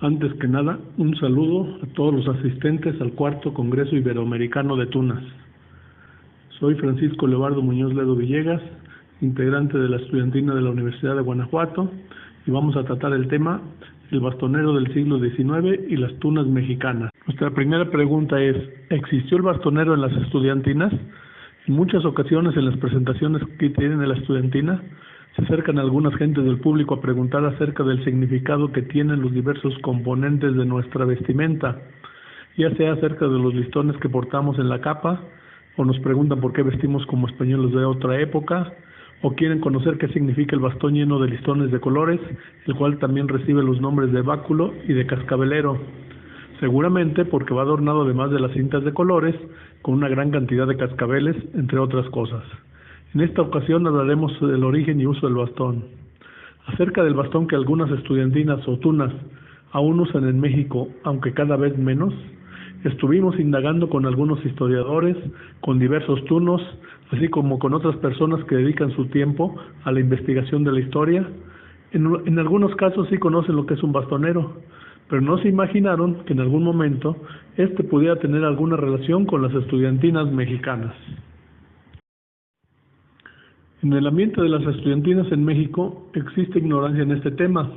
Antes que nada, un saludo a todos los asistentes al cuarto Congreso Iberoamericano de Tunas. Soy Francisco Leobardo Muñoz Ledo Villegas, integrante de la estudiantina de la Universidad de Guanajuato, y vamos a tratar el tema el bastonero del siglo XIX y las tunas mexicanas. Nuestra primera pregunta es: ¿existió el bastonero en las estudiantinas? En muchas ocasiones en las presentaciones que tienen la estudiantina, se acercan algunas gentes del público a preguntar acerca del significado que tienen los diversos componentes de nuestra vestimenta, ya sea acerca de los listones que portamos en la capa, o nos preguntan por qué vestimos como españoles de otra época, o quieren conocer qué significa el bastón lleno de listones de colores, el cual también recibe los nombres de báculo y de cascabelero, seguramente porque va adornado además de las cintas de colores, con una gran cantidad de cascabeles, entre otras cosas. En esta ocasión hablaremos del origen y uso del bastón. Acerca del bastón que algunas estudiantinas o tunas aún usan en México, aunque cada vez menos, estuvimos indagando con algunos historiadores, con diversos tunos, así como con otras personas que dedican su tiempo a la investigación de la historia. En algunos casos sí conocen lo que es un bastonero, pero no se imaginaron que en algún momento este pudiera tener alguna relación con las estudiantinas mexicanas. En el ambiente de las estudiantinas en México existe ignorancia en este tema.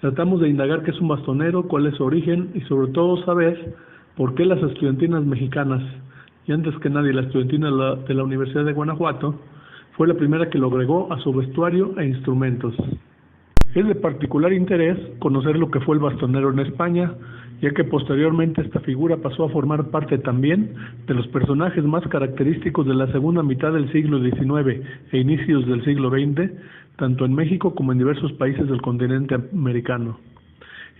Tratamos de indagar qué es un bastonero, cuál es su origen y sobre todo saber por qué las estudiantinas mexicanas, y antes que nadie la estudiantina de la Universidad de Guanajuato, fue la primera que lo agregó a su vestuario e instrumentos. Es de particular interés conocer lo que fue el bastonero en España, ya que posteriormente esta figura pasó a formar parte también de los personajes más característicos de la segunda mitad del siglo XIX e inicios del siglo XX, tanto en México como en diversos países del continente americano.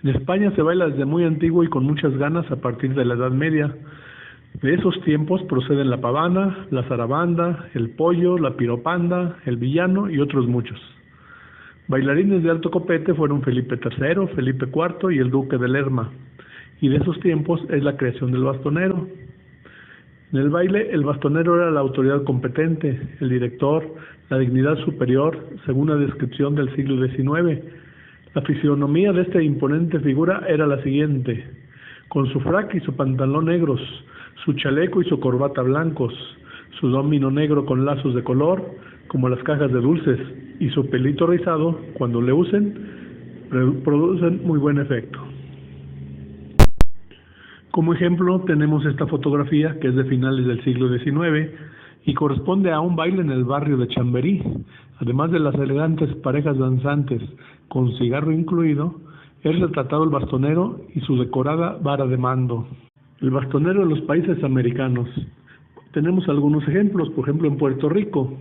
En España se baila desde muy antiguo y con muchas ganas a partir de la Edad Media. De esos tiempos proceden la pavana, la zarabanda, el pollo, la piropanda, el villano y otros muchos. Bailarines de alto copete fueron Felipe III, Felipe IV y el Duque de Lerma, y de esos tiempos es la creación del bastonero. En el baile, el bastonero era la autoridad competente, el director, la dignidad superior, según la descripción del siglo XIX. La fisionomía de esta imponente figura era la siguiente: con su frac y su pantalón negros, su chaleco y su corbata blancos, su domino negro con lazos de color, como las cajas de dulces, y su pelito rizado, cuando le usen, producen muy buen efecto. Como ejemplo tenemos esta fotografía que es de finales del siglo XIX y corresponde a un baile en el barrio de Chamberí. Además de las elegantes parejas danzantes con cigarro incluido, es retratado el bastonero y su decorada vara de mando. El bastonero en los países americanos. Tenemos algunos ejemplos, por ejemplo en Puerto Rico,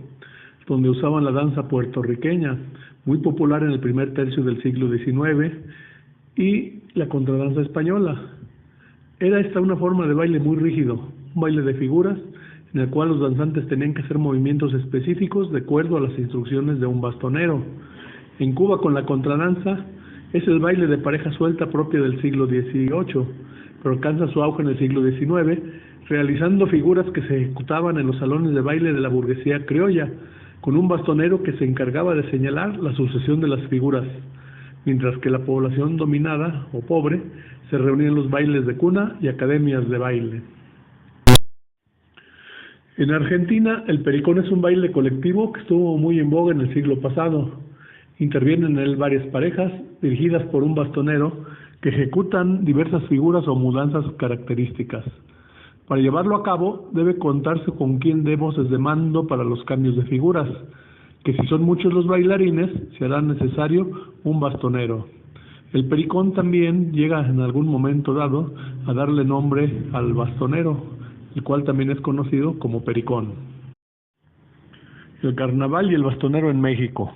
donde usaban la danza puertorriqueña, muy popular en el primer tercio del siglo XIX, y la contradanza española. Era esta una forma de baile muy rígido, un baile de figuras, en el cual los danzantes tenían que hacer movimientos específicos de acuerdo a las instrucciones de un bastonero. En Cuba, con la contradanza, es el baile de pareja suelta propio del siglo XVIII, pero alcanza su auge en el siglo XIX, realizando figuras que se ejecutaban en los salones de baile de la burguesía criolla, con un bastonero que se encargaba de señalar la sucesión de las figuras, mientras que la población dominada o pobre se reunía en los bailes de cuna y academias de baile. En Argentina, el pericón es un baile colectivo que estuvo muy en boga en el siglo pasado. Intervienen en él varias parejas dirigidas por un bastonero que ejecutan diversas figuras o mudanzas características. Para llevarlo a cabo, debe contarse con quien dé voces de mando para los cambios de figuras, que si son muchos los bailarines, se hará necesario un bastonero. El pericón también llega en algún momento dado a darle nombre al bastonero, el cual también es conocido como pericón. El carnaval y el bastonero en México.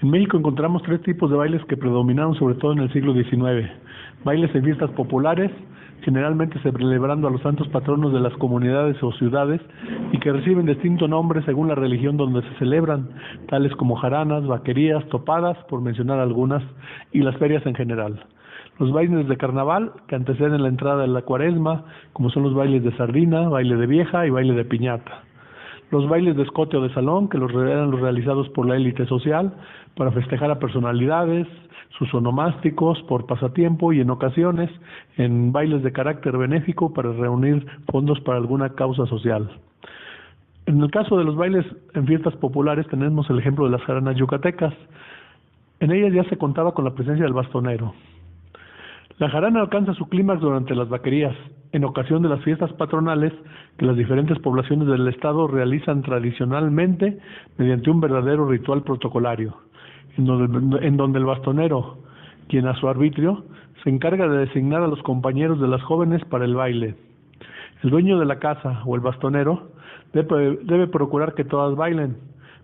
En México encontramos tres tipos de bailes que predominaron sobre todo en el siglo XIX. Bailes en fiestas populares, generalmente celebrando a los santos patronos de las comunidades o ciudades y que reciben distinto nombre según la religión donde se celebran, tales como jaranas, vaquerías, topadas, por mencionar algunas, y las ferias en general. Los bailes de carnaval, que anteceden la entrada de la cuaresma, como son los bailes de sardina, baile de vieja y baile de piñata. Los bailes de escote o de salón, que eran los realizados por la élite social para festejar a personalidades, sus onomásticos por pasatiempo y en ocasiones en bailes de carácter benéfico para reunir fondos para alguna causa social. En el caso de los bailes en fiestas populares tenemos el ejemplo de las jaranas yucatecas. En ellas ya se contaba con la presencia del bastonero. La jarana alcanza su clímax durante las vaquerías, en ocasión de las fiestas patronales que las diferentes poblaciones del estado realizan tradicionalmente mediante un verdadero ritual protocolario, en donde el bastonero, quien a su arbitrio, se encarga de designar a los compañeros de las jóvenes para el baile. El dueño de la casa o el bastonero debe procurar que todas bailen,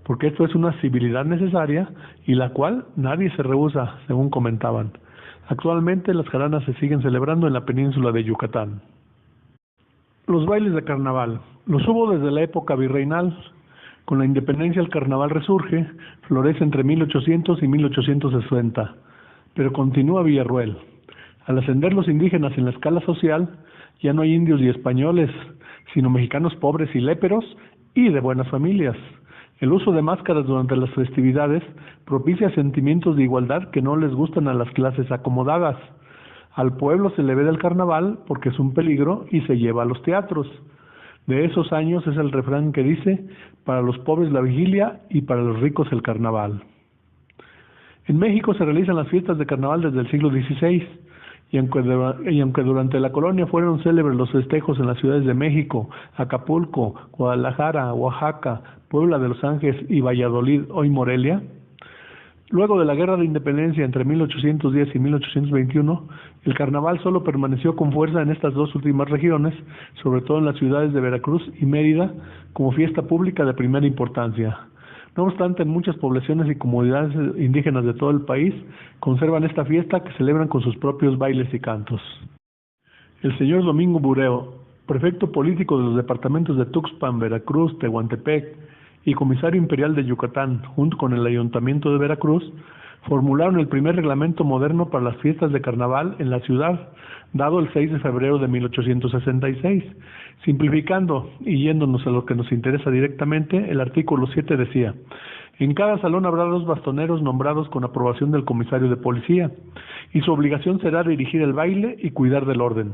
porque esto es una civilidad necesaria y la cual nadie se rehúsa, según comentaban. Actualmente las jaranas se siguen celebrando en la península de Yucatán. Los bailes de carnaval. Los hubo desde la época virreinal. Con la independencia el carnaval resurge, florece entre 1800 y 1860, pero continúa Villarruel. Al ascender los indígenas en la escala social, ya no hay indios y españoles, sino mexicanos pobres y léperos y de buenas familias. El uso de máscaras durante las festividades propicia sentimientos de igualdad que no les gustan a las clases acomodadas. Al pueblo se le ve del carnaval porque es un peligro y se lleva a los teatros. De esos años es el refrán que dice: para los pobres la vigilia y para los ricos el carnaval. En México se realizan las fiestas de carnaval desde el siglo XVI, y aunque durante la colonia fueron célebres los festejos en las ciudades de México, Acapulco, Guadalajara, Oaxaca, Puebla de Los Ángeles y Valladolid, hoy Morelia, luego de la Guerra de Independencia entre 1810 y 1821, el carnaval solo permaneció con fuerza en estas dos últimas regiones, sobre todo en las ciudades de Veracruz y Mérida, como fiesta pública de primera importancia. No obstante, en muchas poblaciones y comunidades indígenas de todo el país conservan esta fiesta que celebran con sus propios bailes y cantos. El señor Domingo Bureo, prefecto político de los departamentos de Tuxpan, Veracruz, Tehuantepec y comisario imperial de Yucatán, junto con el Ayuntamiento de Veracruz, formularon el primer reglamento moderno para las fiestas de carnaval en la ciudad, dado el 6 de febrero de 1866. Simplificando y yéndonos a lo que nos interesa directamente, el artículo 7 decía: en cada salón habrá 2 bastoneros nombrados con aprobación del comisario de policía, y su obligación será dirigir el baile y cuidar del orden,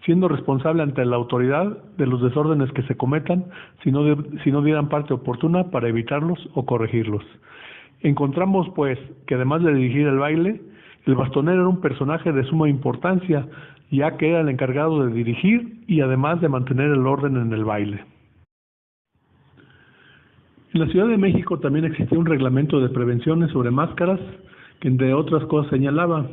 siendo responsable ante la autoridad de los desórdenes que se cometan si no dieran parte oportuna para evitarlos o corregirlos. Encontramos, pues, que además de dirigir el baile, el bastonero era un personaje de suma importancia, ya que era el encargado de dirigir y además de mantener el orden en el baile. En la Ciudad de México también existía un reglamento de prevenciones sobre máscaras que, entre otras cosas, señalaba: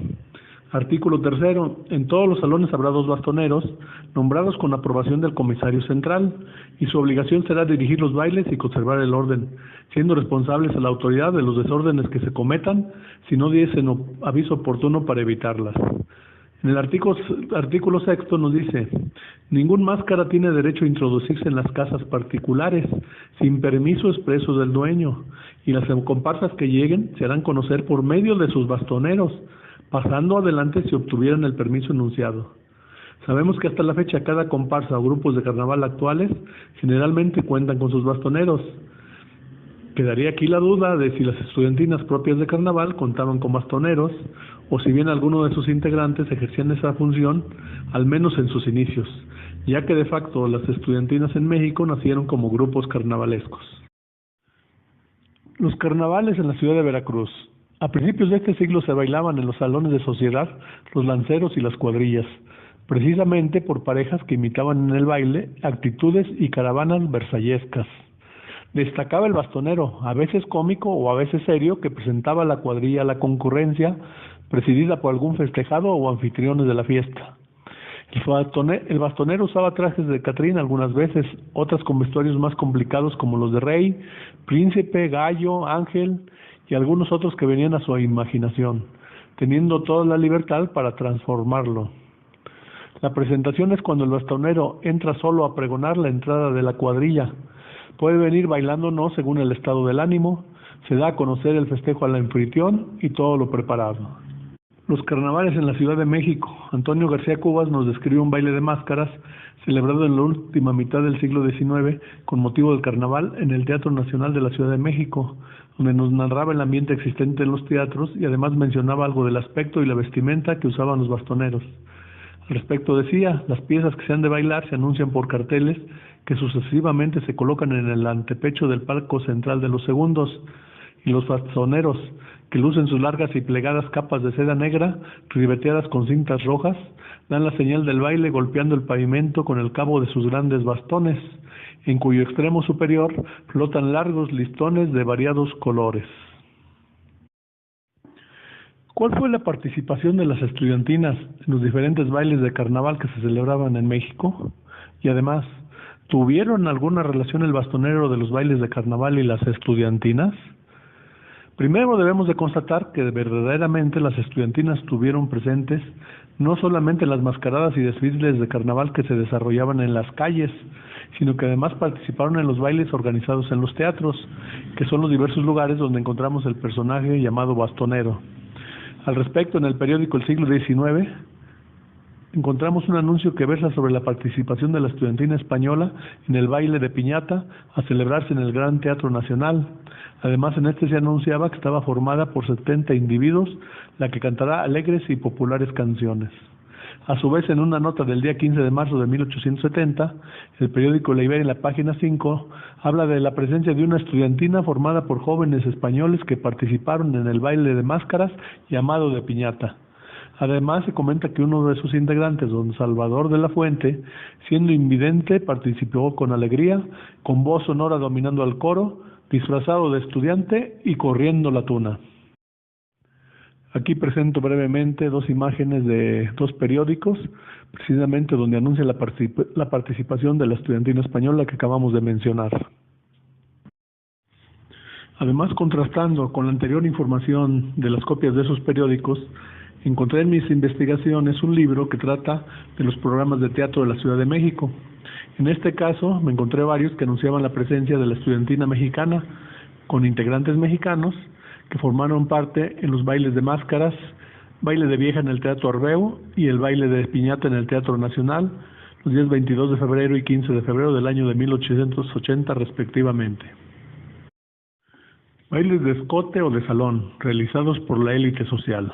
artículo 3. En todos los salones habrá 2 bastoneros, nombrados con aprobación del comisario central, y su obligación será dirigir los bailes y conservar el orden, siendo responsables a la autoridad de los desórdenes que se cometan si no diesen aviso oportuno para evitarlas. En el artículo 6 nos dice: ningún máscara tiene derecho a introducirse en las casas particulares sin permiso expreso del dueño, y las comparsas que lleguen se harán conocer por medio de sus bastoneros, pasando adelante si obtuvieran el permiso enunciado. Sabemos que hasta la fecha cada comparsa o grupos de carnaval actuales generalmente cuentan con sus bastoneros. Quedaría aquí la duda de si las estudiantinas propias de carnaval contaban con bastoneros, o si bien alguno de sus integrantes ejercían esa función, al menos en sus inicios, ya que de facto las estudiantinas en México nacieron como grupos carnavalescos. Los carnavales en la ciudad de Veracruz. A principios de este siglo se bailaban en los salones de sociedad los lanceros y las cuadrillas, precisamente por parejas que imitaban en el baile actitudes y caravanas versallescas. Destacaba el bastonero, a veces cómico o a veces serio, que presentaba la cuadrilla a la concurrencia, presidida por algún festejado o anfitriones de la fiesta. El bastonero usaba trajes de Catrín algunas veces, otras con vestuarios más complicados como los de rey, príncipe, gallo, ángel y algunos otros que venían a su imaginación, teniendo toda la libertad para transformarlo. La presentación es cuando el bastonero entra solo a pregonar la entrada de la cuadrilla. Puede venir bailando o no según el estado del ánimo, se da a conocer el festejo al anfitrión y todo lo preparado. Los carnavales en la Ciudad de México. Antonio García Cubas nos describe un baile de máscaras celebrado en la última mitad del siglo XIX con motivo del carnaval en el Teatro Nacional de la Ciudad de México, donde nos narraba el ambiente existente en los teatros y además mencionaba algo del aspecto y la vestimenta que usaban los bastoneros. Al respecto decía, las piezas que se han de bailar se anuncian por carteles que sucesivamente se colocan en el antepecho del palco central de los segundos, y los bastoneros, que lucen sus largas y plegadas capas de seda negra, ribeteadas con cintas rojas, dan la señal del baile golpeando el pavimento con el cabo de sus grandes bastones, en cuyo extremo superior flotan largos listones de variados colores. ¿Cuál fue la participación de las estudiantinas en los diferentes bailes de carnaval que se celebraban en México? Y además, ¿tuvieron alguna relación el bastonero de los bailes de carnaval y las estudiantinas? Primero debemos de constatar que verdaderamente las estudiantinas tuvieron presentes no solamente las mascaradas y desfiles de carnaval que se desarrollaban en las calles, sino que además participaron en los bailes organizados en los teatros, que son los diversos lugares donde encontramos el personaje llamado bastonero. Al respecto, en el periódico El Siglo XIX, encontramos un anuncio que versa sobre la participación de la estudiantina española en el baile de piñata a celebrarse en el Gran Teatro Nacional. Además, en este se anunciaba que estaba formada por 70 individuos, la que cantará alegres y populares canciones. A su vez, en una nota del día 15 de marzo de 1870, el periódico La Iberia, en la página 5, habla de la presencia de una estudiantina formada por jóvenes españoles que participaron en el baile de máscaras llamado de piñata. Además, se comenta que uno de sus integrantes, don Salvador de la Fuente, siendo invidente, participó con alegría, con voz sonora dominando al coro, disfrazado de estudiante y corriendo la tuna. Aquí presento brevemente dos imágenes de dos periódicos, precisamente donde anuncia la participación de la estudiantina española que acabamos de mencionar. Además, contrastando con la anterior información de las copias de esos periódicos, encontré en mis investigaciones un libro que trata de los programas de teatro de la Ciudad de México. En este caso, me encontré varios que anunciaban la presencia de la estudiantina mexicana, con integrantes mexicanos, que formaron parte en los bailes de máscaras, baile de vieja en el Teatro Arbeu y el baile de piñata en el Teatro Nacional, los días 22 de febrero y 15 de febrero del año de 1880 respectivamente. Bailes de escote o de salón, realizados por la élite social.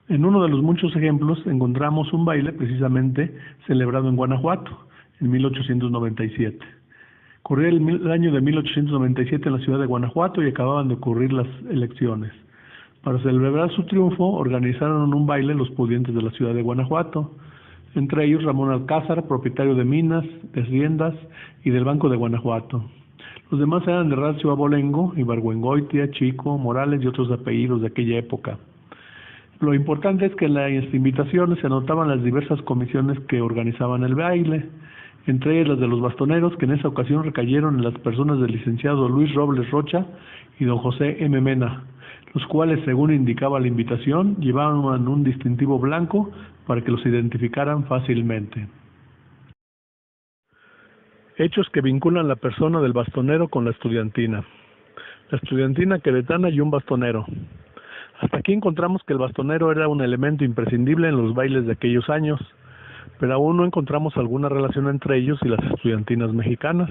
En uno de los muchos ejemplos encontramos un baile precisamente celebrado en Guanajuato, en 1897. Corría el año de 1897 en la ciudad de Guanajuato y acababan de ocurrir las elecciones. Para celebrar su triunfo, organizaron un baile los pudientes de la ciudad de Guanajuato, entre ellos Ramón Alcázar, propietario de minas, de haciendas y del Banco de Guanajuato. Los demás eran de Rancio Abolengo, Ibargüengoitia, Chico, Morales y otros apellidos de aquella época. Lo importante es que en las invitaciones se anotaban las diversas comisiones que organizaban el baile, entre ellas las de los bastoneros, que en esa ocasión recayeron en las personas del licenciado Luis Robles Rocha y don José M. Mena, los cuales, según indicaba la invitación, llevaban un distintivo blanco para que los identificaran fácilmente. Hechos que vinculan la persona del bastonero con la estudiantina. La estudiantina queretana y un bastonero. Hasta aquí encontramos que el bastonero era un elemento imprescindible en los bailes de aquellos años, pero aún no encontramos alguna relación entre ellos y las estudiantinas mexicanas.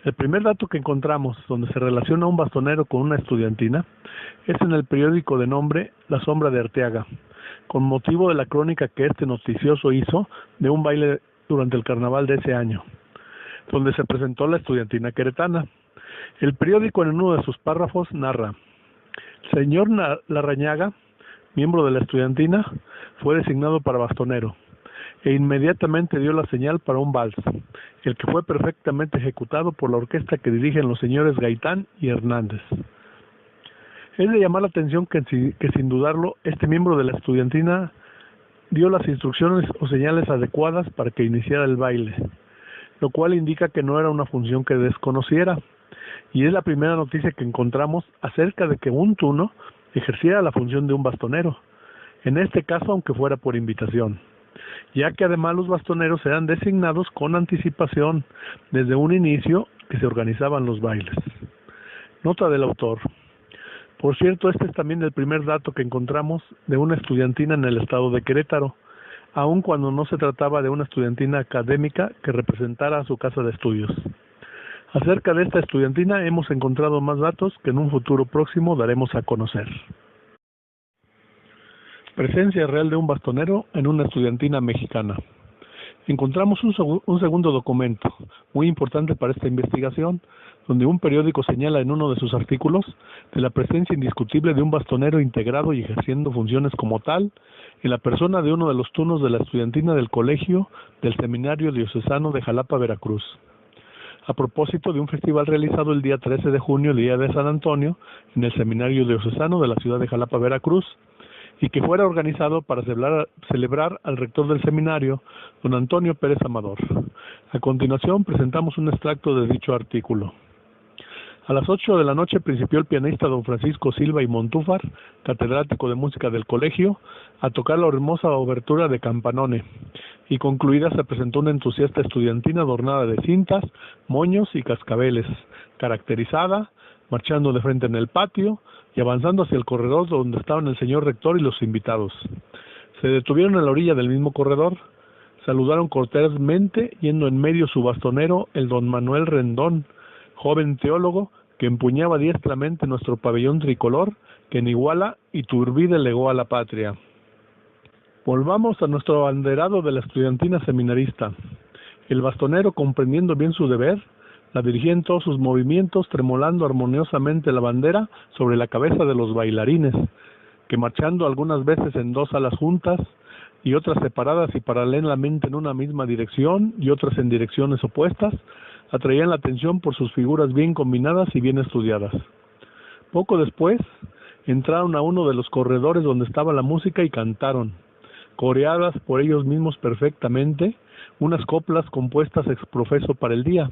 El primer dato que encontramos donde se relaciona un bastonero con una estudiantina es en el periódico de nombre La Sombra de Arteaga, con motivo de la crónica que este noticioso hizo de un baile durante el carnaval de ese año, donde se presentó la estudiantina queretana. El periódico en uno de sus párrafos narra: señor Larrañaga, miembro de la estudiantina, fue designado para bastonero e inmediatamente dio la señal para un vals, el que fue perfectamente ejecutado por la orquesta que dirigen los señores Gaitán y Hernández. Es de llamar la atención que sin dudarlo, este miembro de la estudiantina dio las instrucciones o señales adecuadas para que iniciara el baile, lo cual indica que no era una función que desconociera, y es la primera noticia que encontramos acerca de que un tuno ejerciera la función de un bastonero, en este caso aunque fuera por invitación, ya que además los bastoneros eran designados con anticipación desde un inicio que se organizaban los bailes. Nota del autor: Por cierto, este es también el primer dato que encontramos de una estudiantina en el estado de Querétaro, aun cuando no se trataba de una estudiantina académica que representara a su casa de estudios. Acerca de esta estudiantina hemos encontrado más datos que en un futuro próximo daremos a conocer. Presencia real de un bastonero en una estudiantina mexicana. Encontramos un segundo documento, muy importante para esta investigación, donde un periódico señala en uno de sus artículos de la presencia indiscutible de un bastonero integrado y ejerciendo funciones como tal en la persona de uno de los turnos de la estudiantina del colegio del Seminario Diocesano de Jalapa, Veracruz, a propósito de un festival realizado el día 13 de junio, día de San Antonio, en el Seminario Diocesano de la ciudad de Jalapa, Veracruz, y que fuera organizado para celebrar al rector del seminario, don Antonio Pérez Amador. A continuación presentamos un extracto de dicho artículo. A las 8 de la noche principió el pianista don Francisco Silva y Montúfar, catedrático de música del colegio, a tocar la hermosa obertura de Campanone, y concluida se presentó una entusiasta estudiantina adornada de cintas, moños y cascabeles, caracterizada, marchando de frente en el patio y avanzando hacia el corredor donde estaban el señor rector y los invitados. Se detuvieron a la orilla del mismo corredor, saludaron cortésmente, yendo en medio su bastonero, el don Manuel Rendón, joven teólogo que empuñaba diestramente nuestro pabellón tricolor que en Iguala Iturbide legó a la patria. Volvamos a nuestro abanderado de la estudiantina seminarista. El bastonero, comprendiendo bien su deber, la dirigía en todos sus movimientos, tremolando armoniosamente la bandera sobre la cabeza de los bailarines, que marchando algunas veces en dos alas juntas y otras separadas y paralelamente en una misma dirección y otras en direcciones opuestas, atraían la atención por sus figuras bien combinadas y bien estudiadas. Poco después, entraron a uno de los corredores donde estaba la música y cantaron, coreadas por ellos mismos perfectamente, unas coplas compuestas ex profeso para el día,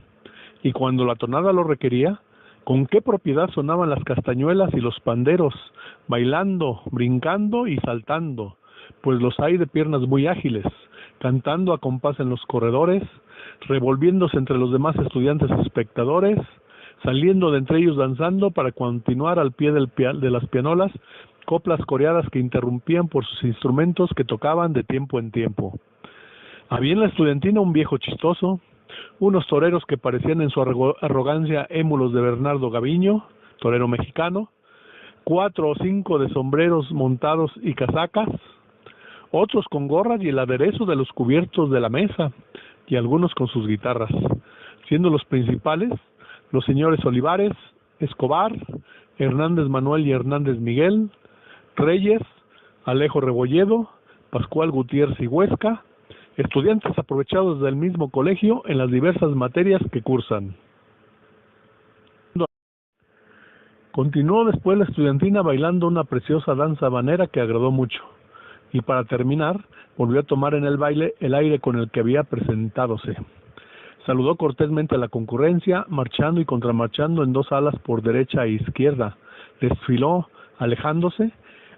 y cuando la tonada lo requería, con qué propiedad sonaban las castañuelas y los panderos, bailando, brincando y saltando, pues los hay de piernas muy ágiles, cantando a compás en los corredores, revolviéndose entre los demás estudiantes espectadores, saliendo de entre ellos danzando para continuar al pie de las pianolas, coplas coreadas que interrumpían por sus instrumentos que tocaban de tiempo en tiempo. Había en la estudiantina un viejo chistoso, unos toreros que parecían en su arrogancia émulos de Bernardo Gaviño, torero mexicano, 4 o 5 de sombreros montados y casacas, otros con gorras y el aderezo de los cubiertos de la mesa, y algunos con sus guitarras, siendo los principales los señores Olivares, Escobar, Hernández Manuel y Hernández Miguel, Reyes, Alejo Rebolledo, Pascual Gutiérrez y Huesca, estudiantes aprovechados del mismo colegio en las diversas materias que cursan. Continuó después la estudiantina bailando una preciosa danza habanera que agradó mucho, y para terminar, volvió a tomar en el baile el aire con el que había presentádose. Saludó cortésmente a la concurrencia, marchando y contramarchando en dos alas por derecha e izquierda. Desfiló, alejándose,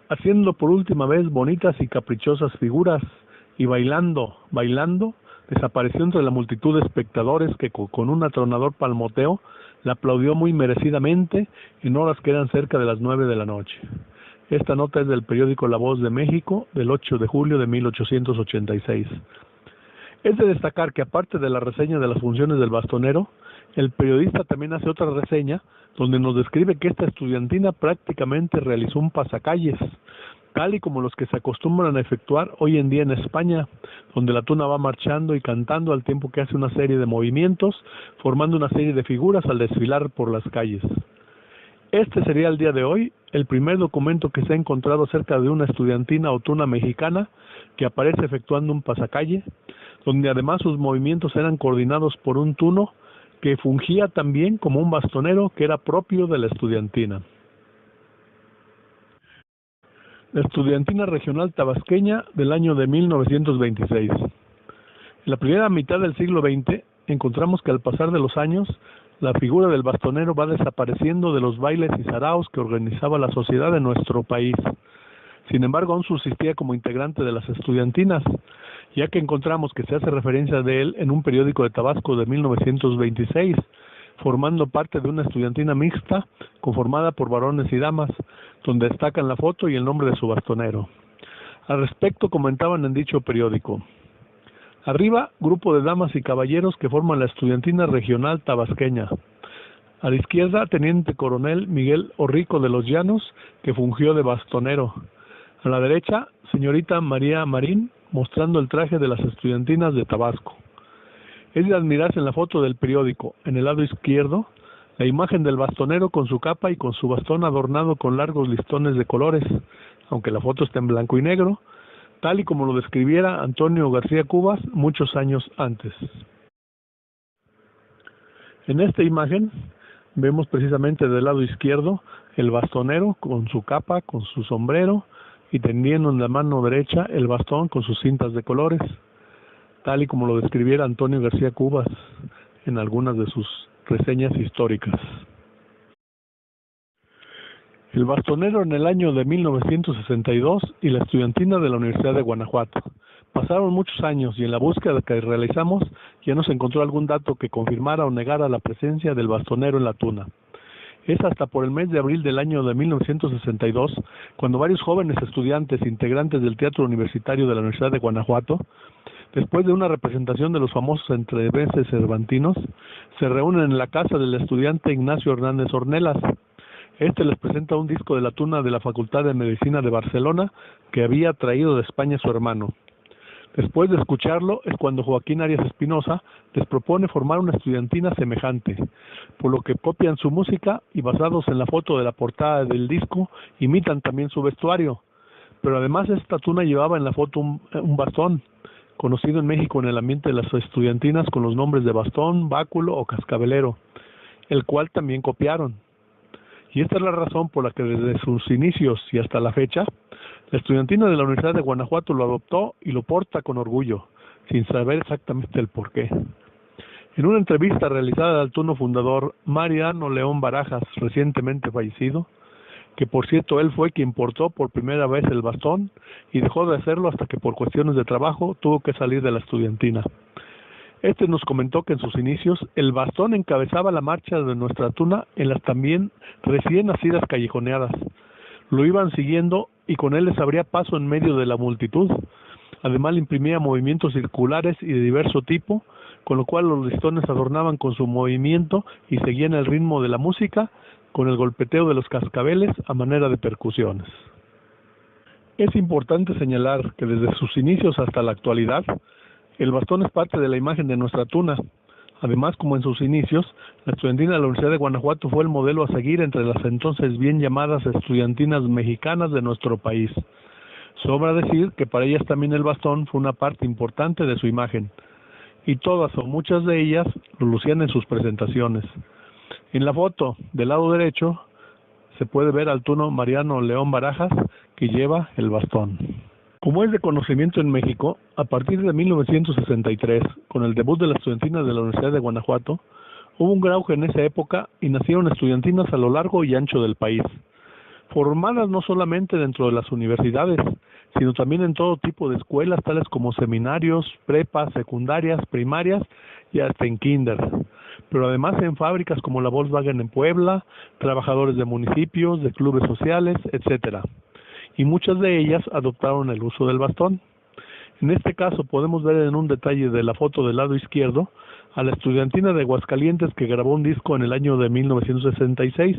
haciendo por última vez bonitas y caprichosas figuras, y bailando, desapareció entre la multitud de espectadores que con un atronador palmoteo la aplaudió muy merecidamente en horas que eran cerca de las 9 de la noche. Esta nota es del periódico La Voz de México, del 8 de julio de 1886. Es de destacar que aparte de la reseña de las funciones del bastonero, el periodista también hace otra reseña donde nos describe que esta estudiantina prácticamente realizó un pasacalles, tal y como los que se acostumbran a efectuar hoy en día en España, donde la tuna va marchando y cantando al tiempo que hace una serie de movimientos, formando una serie de figuras al desfilar por las calles. Este sería el día de hoy el primer documento que se ha encontrado acerca de una estudiantina o tuna mexicana que aparece efectuando un pasacalle, donde además sus movimientos eran coordinados por un tuno que fungía también como un bastonero que era propio de la estudiantina. La estudiantina regional tabasqueña del año de 1926. En la primera mitad del siglo XX encontramos que al pasar de los años, la figura del bastonero va desapareciendo de los bailes y saraos que organizaba la sociedad de nuestro país. Sin embargo, aún subsistía como integrante de las estudiantinas, ya que encontramos que se hace referencia de él en un periódico de Tabasco de 1926, formando parte de una estudiantina mixta conformada por varones y damas, donde destacan la foto y el nombre de su bastonero. Al respecto comentaban en dicho periódico: arriba, grupo de damas y caballeros que forman la estudiantina regional tabasqueña. A la izquierda, teniente coronel Miguel Orrico de los Llanos, que fungió de bastonero. A la derecha, señorita María Marín, mostrando el traje de las estudiantinas de Tabasco. Es de admirarse en la foto del periódico, en el lado izquierdo, la imagen del bastonero con su capa y con su bastón adornado con largos listones de colores, aunque la foto está en blanco y negro, tal y como lo describiera Antonio García Cubas muchos años antes. En esta imagen vemos precisamente del lado izquierdo el bastonero con su capa, con su sombrero, y tendiendo en la mano derecha el bastón con sus cintas de colores, tal y como lo describiera Antonio García Cubas en algunas de sus reseñas históricas. El bastonero en el año de 1962 y la estudiantina de la Universidad de Guanajuato. Pasaron muchos años y en la búsqueda que realizamos ya no se encontró algún dato que confirmara o negara la presencia del bastonero en la tuna. Es hasta por el mes de abril del año de 1962, cuando varios jóvenes estudiantes integrantes del Teatro Universitario de la Universidad de Guanajuato, después de una representación de los famosos entremeses cervantinos, se reúnen en la casa del estudiante Ignacio Hernández Ornelas. Este les presenta un disco de la tuna de la Facultad de Medicina de Barcelona que había traído de España su hermano. Después de escucharlo es cuando Joaquín Arias Espinosa les propone formar una estudiantina semejante, por lo que copian su música y basados en la foto de la portada del disco, imitan también su vestuario. Pero además esta tuna llevaba en la foto un bastón, conocido en México en el ambiente de las estudiantinas con los nombres de bastón, báculo o cascabelero, el cual también copiaron. Y esta es la razón por la que desde sus inicios y hasta la fecha, la estudiantina de la Universidad de Guanajuato lo adoptó y lo porta con orgullo, sin saber exactamente el porqué. En una entrevista realizada al tuno fundador Mariano León Barajas, recientemente fallecido, que por cierto él fue quien portó por primera vez el bastón y dejó de hacerlo hasta que por cuestiones de trabajo tuvo que salir de la estudiantina. Este nos comentó que en sus inicios el bastón encabezaba la marcha de nuestra tuna en las también recién nacidas callejoneadas. Lo iban siguiendo y con él les abría paso en medio de la multitud. Además le imprimía movimientos circulares y de diverso tipo, con lo cual los listones adornaban con su movimiento y seguían el ritmo de la música con el golpeteo de los cascabeles a manera de percusiones. Es importante señalar que desde sus inicios hasta la actualidad, el bastón es parte de la imagen de nuestra tuna. Además, como en sus inicios, la estudiantina de la Universidad de Guanajuato fue el modelo a seguir entre las entonces bien llamadas estudiantinas mexicanas de nuestro país. Sobra decir que para ellas también el bastón fue una parte importante de su imagen, y todas o muchas de ellas lo lucían en sus presentaciones. En la foto del lado derecho se puede ver al tuno Mariano León Barajas, que lleva el bastón. Como es de conocimiento en México, a partir de 1963, con el debut de la estudiantina de la Universidad de Guanajuato, hubo un gran auge en esa época y nacieron estudiantinas a lo largo y ancho del país, formadas no solamente dentro de las universidades, sino también en todo tipo de escuelas, tales como seminarios, prepas, secundarias, primarias y hasta en kinder, pero además en fábricas como la Volkswagen en Puebla, trabajadores de municipios, de clubes sociales, etcétera. Y muchas de ellas adoptaron el uso del bastón. En este caso podemos ver en un detalle de la foto del lado izquierdo a la estudiantina de Aguascalientes que grabó un disco en el año de 1966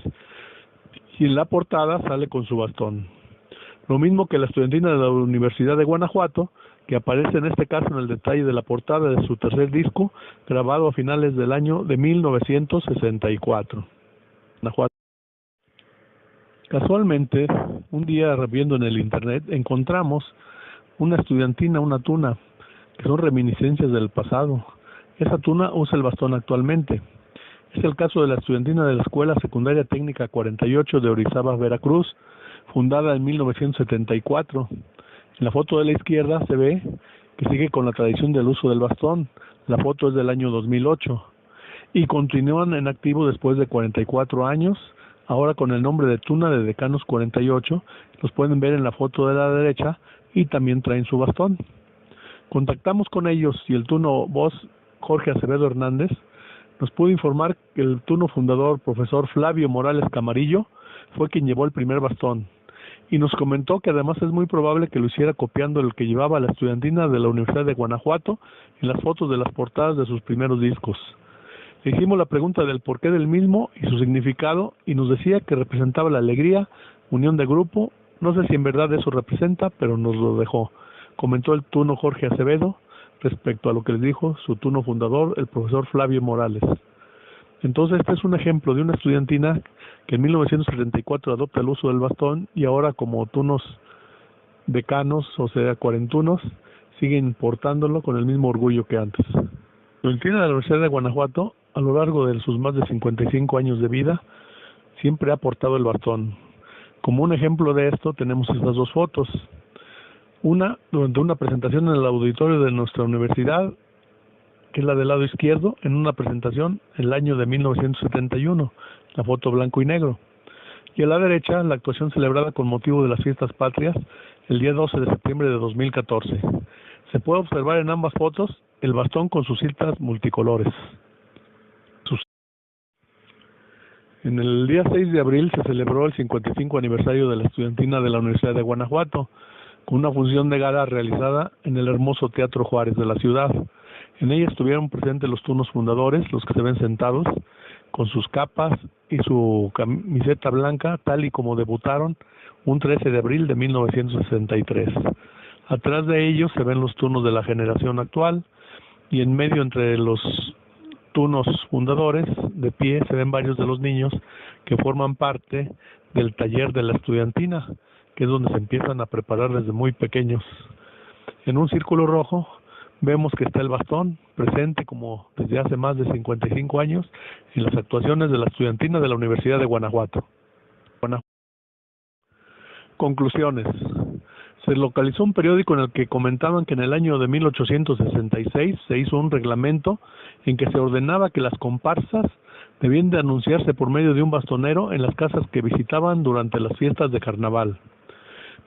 y en la portada sale con su bastón. Lo mismo que la estudiantina de la Universidad de Guanajuato, que aparece en este caso en el detalle de la portada de su tercer disco, grabado a finales del año de 1964. Guanajuato. Casualmente, un día viendo en el internet, encontramos una estudiantina, una tuna, que son reminiscencias del pasado. Esa tuna usa el bastón actualmente. Es el caso de la estudiantina de la Escuela Secundaria Técnica 48 de Orizaba, Veracruz, fundada en 1974. En la foto de la izquierda se ve que sigue con la tradición del uso del bastón. La foto es del año 2008. Y continúan en activo después de 44 años, ahora con el nombre de Tuna de Decanos 48, los pueden ver en la foto de la derecha y también traen su bastón. Contactamos con ellos y el tuno voz Jorge Acevedo Hernández nos pudo informar que el tuno fundador, profesor Flavio Morales Camarillo, fue quien llevó el primer bastón, y nos comentó que además es muy probable que lo hiciera copiando el que llevaba la estudiantina de la Universidad de Guanajuato en las fotos de las portadas de sus primeros discos. Le hicimos la pregunta del porqué del mismo y su significado, y nos decía que representaba la alegría, unión de grupo. No sé si en verdad eso representa, pero nos lo dejó. Comentó el tuno Jorge Acevedo respecto a lo que les dijo su tuno fundador, el profesor Flavio Morales. Entonces este es un ejemplo de una estudiantina que en 1974 adopta el uso del bastón, y ahora como tunos decanos, o sea cuarentunos, siguen portándolo con el mismo orgullo que antes. La estudiantina de la Universidad de Guanajuato, a lo largo de sus más de 55 años de vida, siempre ha portado el bastón. Como un ejemplo de esto tenemos estas dos fotos. Una durante una presentación en el auditorio de nuestra universidad, que es la del lado izquierdo, en una presentación en el año de 1971, la foto blanco y negro. Y a la derecha, la actuación celebrada con motivo de las fiestas patrias, el día 12 de septiembre de 2014. Se puede observar en ambas fotos el bastón con sus cintas multicolores. En el día 6 de abril se celebró el 55 aniversario de la estudiantina de la Universidad de Guanajuato, con una función de gala realizada en el hermoso Teatro Juárez de la ciudad. En ella estuvieron presentes los tunos fundadores, los que se ven sentados, con sus capas y su camiseta blanca, tal y como debutaron un 13 de abril de 1963. Atrás de ellos se ven los tunos de la generación actual, y en medio entre los tunos fundadores, de pie, se ven varios de los niños que forman parte del taller de la estudiantina, que es donde se empiezan a preparar desde muy pequeños. En un círculo rojo vemos que está el bastón, presente como desde hace más de 55 años en las actuaciones de la estudiantina de la Universidad de Guanajuato. Conclusiones. Se localizó un periódico en el que comentaban que en el año de 1866 se hizo un reglamento en que se ordenaba que las comparsas debían de anunciarse por medio de un bastonero en las casas que visitaban durante las fiestas de carnaval.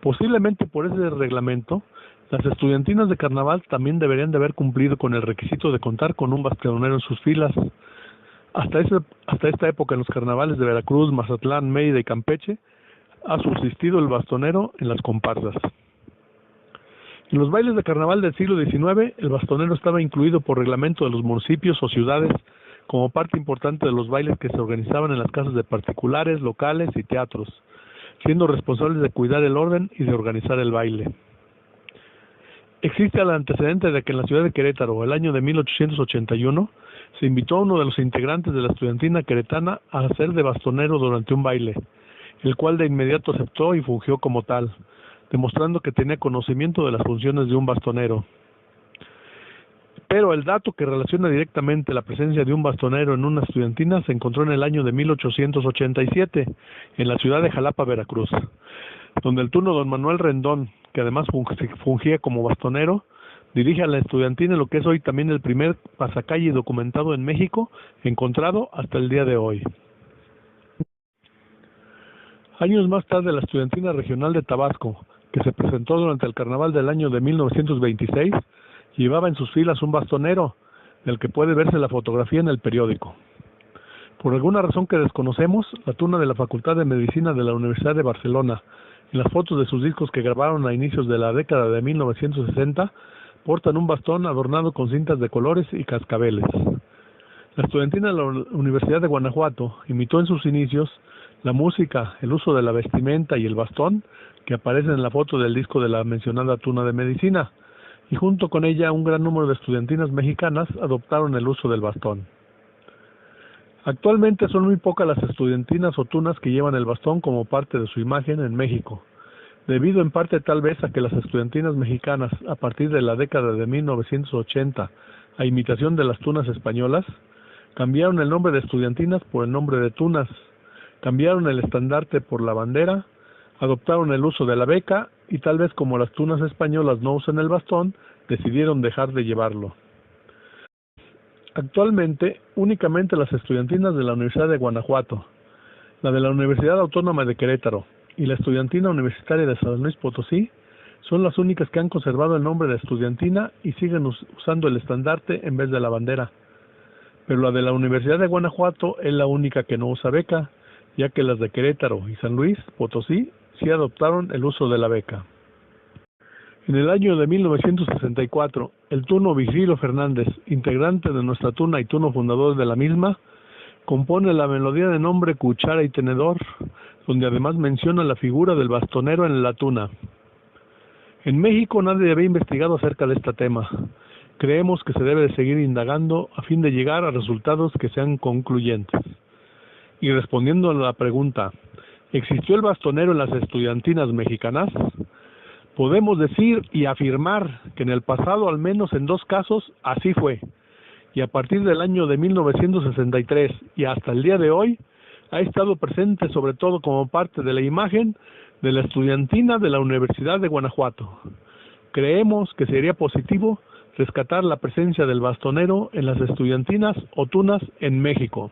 Posiblemente por ese reglamento, las estudiantinas de carnaval también deberían de haber cumplido con el requisito de contar con un bastonero en sus filas. Hasta esta época, en los carnavales de Veracruz, Mazatlán, Mérida y Campeche, ha subsistido el bastonero en las comparsas. En los bailes de carnaval del siglo XIX, el bastonero estaba incluido por reglamento de los municipios o ciudades como parte importante de los bailes que se organizaban en las casas de particulares, locales y teatros, siendo responsables de cuidar el orden y de organizar el baile. Existe el antecedente de que en la ciudad de Querétaro, el año de 1881, se invitó a uno de los integrantes de la estudiantina queretana a hacer de bastonero durante un baile, el cual de inmediato aceptó y fungió como tal, demostrando que tenía conocimiento de las funciones de un bastonero. Pero el dato que relaciona directamente la presencia de un bastonero en una estudiantina se encontró en el año de 1887, en la ciudad de Jalapa, Veracruz, donde el tuno don Manuel Rendón, que además fungía como bastonero, dirige a la estudiantina en lo que es hoy también el primer pasacalle documentado en México, encontrado hasta el día de hoy. Años más tarde, la estudiantina regional de Tabasco, que se presentó durante el carnaval del año de 1926, llevaba en sus filas un bastonero, del que puede verse la fotografía en el periódico. Por alguna razón que desconocemos, la tuna de la Facultad de Medicina de la Universidad de Barcelona, en las fotos de sus discos que grabaron a inicios de la década de 1960, portan un bastón adornado con cintas de colores y cascabeles. La estudiantina de la Universidad de Guanajuato imitó en sus inicios la música, el uso de la vestimenta y el bastón que aparecen en la foto del disco de la mencionada tuna de medicina, y junto con ella un gran número de estudiantinas mexicanas adoptaron el uso del bastón. Actualmente son muy pocas las estudiantinas o tunas que llevan el bastón como parte de su imagen en México, debido en parte tal vez a que las estudiantinas mexicanas, a partir de la década de 1980, a imitación de las tunas españolas, cambiaron el nombre de estudiantinas por el nombre de tunas, cambiaron el estandarte por la bandera, adoptaron el uso de la beca y tal vez como las tunas españolas no usan el bastón, decidieron dejar de llevarlo. Actualmente, únicamente las estudiantinas de la Universidad de Guanajuato, la de la Universidad Autónoma de Querétaro y la Estudiantina Universitaria de San Luis Potosí son las únicas que han conservado el nombre de estudiantina y siguen usando el estandarte en vez de la bandera. pero la de la Universidad de Guanajuato es la única que no usa beca, ya que las de Querétaro y San Luis Potosí sí adoptaron el uso de la beca. En el año de 1964, el Tuno Vigilio Fernández, integrante de nuestra tuna y tuno fundador de la misma, compone la melodía de nombre Cuchara y Tenedor, donde además menciona la figura del bastonero en la tuna. En México nadie había investigado acerca de este tema. Creemos que se debe de seguir indagando a fin de llegar a resultados que sean concluyentes. Y respondiendo a la pregunta, ¿existió el bastonero en las estudiantinas mexicanas? Podemos decir y afirmar que en el pasado, al menos en 2 casos, así fue. Y a partir del año de 1963 y hasta el día de hoy, ha estado presente sobre todo como parte de la imagen de la estudiantina de la Universidad de Guanajuato. Creemos que sería positivo rescatar la presencia del bastonero en las estudiantinas o tunas en México.